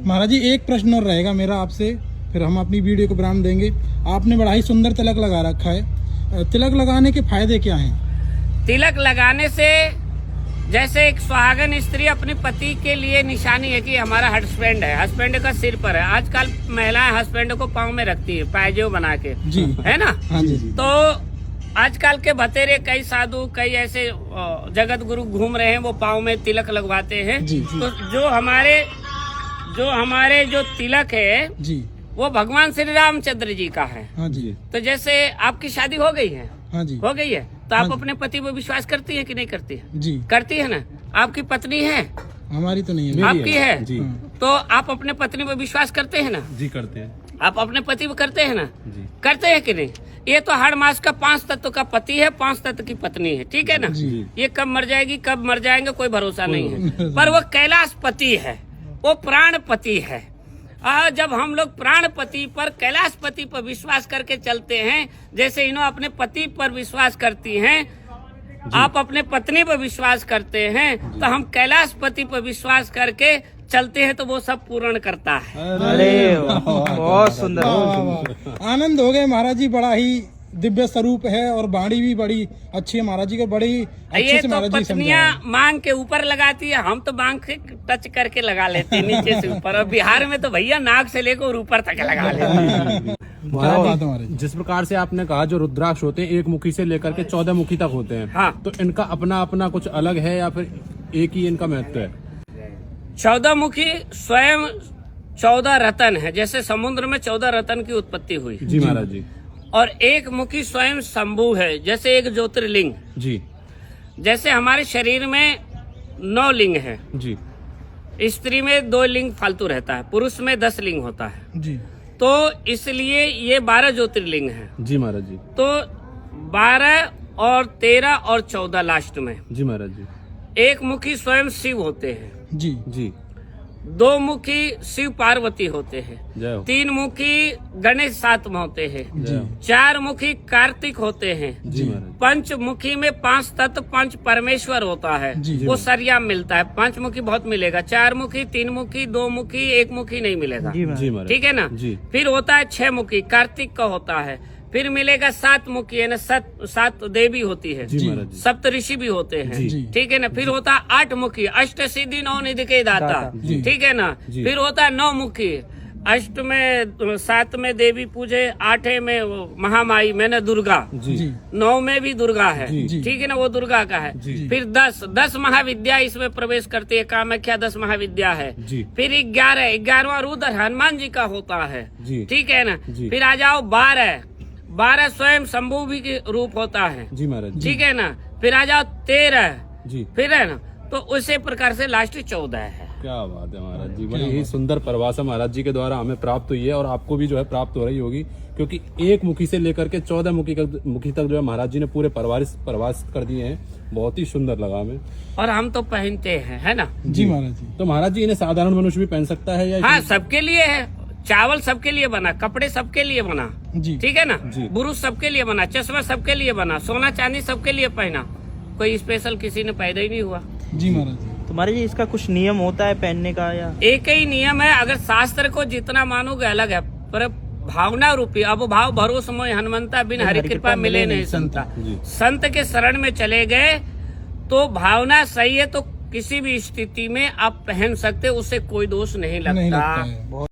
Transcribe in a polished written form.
महाराज जी एक प्रश्न और रहेगा मेरा आपसे, फिर हम अपनी वीडियो को विराम देंगे। आपने बड़ा ही सुंदर तिलक लगा रखा है, तिलक लगाने के फायदे क्या हैं? तिलक लगाने से जैसे एक सुहागन स्त्री अपने पति के लिए निशानी है कि हमारा हस्बैंड है, हस्बैंड का सिर पर है। आजकल महिलाएं हस्बैंड को पाँव में रखती है पायजेब बना के, जी है ना। हाँ जी। तो आजकल के बतेरे कई साधु कई ऐसे जगत गुरु घूम रहे हैं, वो पाँव में तिलक लगवाते हैं। जी। तो जो हमारे जो तिलक है जी वो भगवान श्री रामचंद्र जी का है। हाँ जी। तो जैसे आपकी शादी हो गई है, हाँ जी हो गई है, तो आप हाँ अपने पति पर विश्वास करती है कि नहीं करती है? जी। करती है ना। आपकी पत्नी है, हमारी तो नहीं है। आपकी है जी। तो आप अपने पत्नी पर विश्वास करते हैं ना? जी करते हैं। आप अपने पति पर करते हैं ना? जी। करते हैं कि नहीं? ये तो हर मास का 5 तत्व का पति है, 5 तत्व की पत्नी है, ठीक है ना। जी। ये कब मर जाएगी कब मर जाएंगे कोई भरोसा नहीं है, पर वो कैलाशपति है, वो प्राणपति है। जब हम लोग प्राणपति पर कैलाशपति पर विश्वास करके चलते हैं, जैसे इन्हों अपने पति पर विश्वास करती हैं, आप अपने पत्नी पर विश्वास करते हैं, तो हम कैलाशपति पर विश्वास करके चलते हैं, तो वो सब पूर्ण करता है। अरे बहुत सुंदर। आनंद हो गए महाराज जी, बड़ा ही दिव्य स्वरूप है और वाणी भी बड़ी अच्छी है महाराज जी का, बड़ी अच्छे ये से तो महाराज जी पत्नियां मांग के ऊपर लगाती है, हम तो मांग के टच करके लगा लेते हैं नीचे से ऊपर, और बिहार में तो भैया नाक से लेकर ऊपर तक लगा लेते हैं। बात है महाराज। जिस प्रकार से आपने कहा जो रुद्राक्ष होते हैं 1 मुखी से लेकर के 14 मुखी तक होते हैं, हाँ। तो इनका अपना अपना कुछ अलग है या फिर एक ही इनका महत्व है? 14 मुखी स्वयं 14 रतन है, जैसे समुद्र में 14 रतन की उत्पत्ति हुई। जी महाराज जी। और 1 मुखी स्वयं शंभु है, जैसे एक ज्योतिर्लिंग। जी। जैसे हमारे शरीर में 9 लिंग है, जी। स्त्री में 2 लिंग फालतू रहता है, पुरुष में 10 लिंग होता है, जी तो इसलिए ये 12 ज्योतिर्लिंग है। जी महाराज जी। तो 12 और 13 और 14 लास्ट में। जी महाराज जी। 1 मुखी स्वयं शिव होते हैं, जी जी। 2 मुखी शिव पार्वती होते हैं, जय हो। 3 मुखी गणेश सातम होते हैं, जय हो। 4 मुखी कार्तिक होते हैं, जी महाराज। 5 मुखी में 5 तत्व 5 परमेश्वर होता है, जी। वो सरिया मिलता है। 5 मुखी बहुत मिलेगा, 4 मुखी 3 मुखी 2 मुखी 1 मुखी नहीं मिलेगा, जी महाराज। ठीक है ना। जी। फिर होता है 6 मुखी, कार्तिक का होता है। फिर मिलेगा 7 मुखी, है ना, 7 देवी होती है, जी महाराज जी। सप्त ऋषि भी होते हैं, जी। ठीक है ना। फिर होता है 8 मुखी, अष्ट सिद्धि 9 निधि के दाता, जी। ठीक है ना। जी। फिर होता है 9 मुखी, 8 में 7 में देवी पूजे, 8 में वो महामाई में ना दुर्गा, जी। जी 9 में भी दुर्गा है, जी। ठीक है ना, वो दुर्गा का है। जी। फिर 10 महाविद्या इसमें प्रवेश करती है, कामाख्या 10 महाविद्या है। जी। फिर 11वां रुद्र हनुमान जी का होता है, जी। ठीक है ना। जी। फिर आ जाओ 12 स्वयं शंभु भी के रूप होता है, जी महाराज जी। ठीक है ना। फिर आ जाओ 13, जी। फिर है ना, तो उसी प्रकार से लास्ट 14 है। क्या बात है महाराज जी, बड़ी ही सुंदर परिभाषा महाराज जी के द्वारा हमें प्राप्त हुई है और आपको भी जो है प्राप्त हो रही होगी, क्योंकि 1 मुखी से लेकर के 14 मुखी तक जो है महाराज जी ने पूरे प्रवास कर दिए हैं। बहुत ही सुंदर लगा हमें। और हम तो पहनते हैं, है ना। जी महाराज जी। तो महाराज जी इन्हें साधारण मनुष्य भी पहन सकता है या हाँ, सबके लिए है। चावल सबके लिए बना, कपड़े सबके लिए बना, जी ठीक है ना। जी। बुरुश सबके लिए बना, चश्मा सबके लिए बना, सोना चांदी सबके लिए पहना, कोई स्पेशल किसी ने पैदा ही नहीं हुआ। जी महाराज जी। तो महाराज जी इसका कुछ नियम होता है पहनने का या? एक ही नियम है, अगर शास्त्र को जितना मानोगे अलग है, पर भावना रूपी अब भाव भरोस मोह हनुमंता बिन हरि कृपा मिले नहीं संता। जी। संत के शरण में चले गए तो भावना सही है तो किसी भी स्थिति में आप पहन सकते, उससे कोई दोष नहीं नहीं लगता लगता। है।